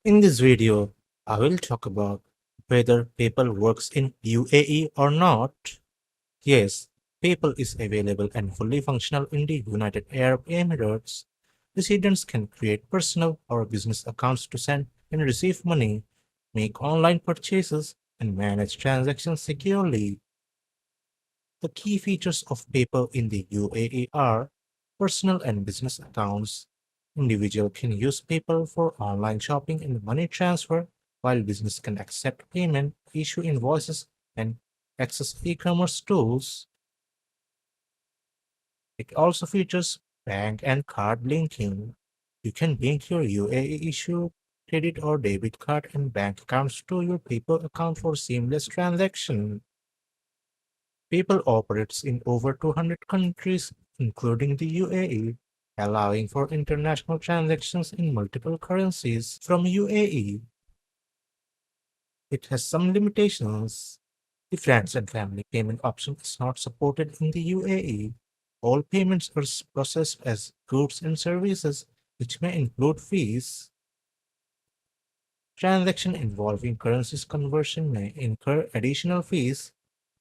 In this video, I will talk about whether PayPal works in UAE or not. Yes, PayPal is available and fully functional in the United Arab Emirates. Residents can create personal or business accounts to send and receive money, make online purchases, and manage transactions securely. The key features of PayPal in the UAE are personal and business accounts. Individual can use PayPal for online shopping and money transfer, while business can accept payment, issue invoices, and access e-commerce tools. It also features bank and card linking. You can link your UAE issue credit or debit card and bank accounts to your PayPal account for seamless transaction. PayPal operates in over 200 countries, including the UAE, allowing for international transactions in multiple currencies from UAE. It has some limitations. The friends and family payment option is not supported in the UAE. All payments are processed as goods and services, which may include fees. Transaction involving currencies conversion may incur additional fees.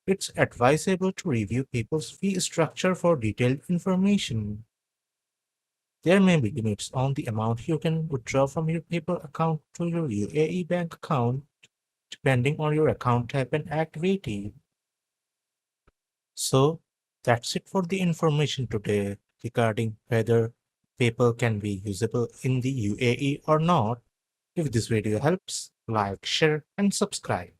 It's advisable to review people's fee structure for detailed information. There may be limits on the amount you can withdraw from your PayPal account to your UAE bank account, depending on your account type and activity. So, that's it for the information today regarding whether PayPal can be usable in the UAE or not. If this video helps, like, share, and subscribe.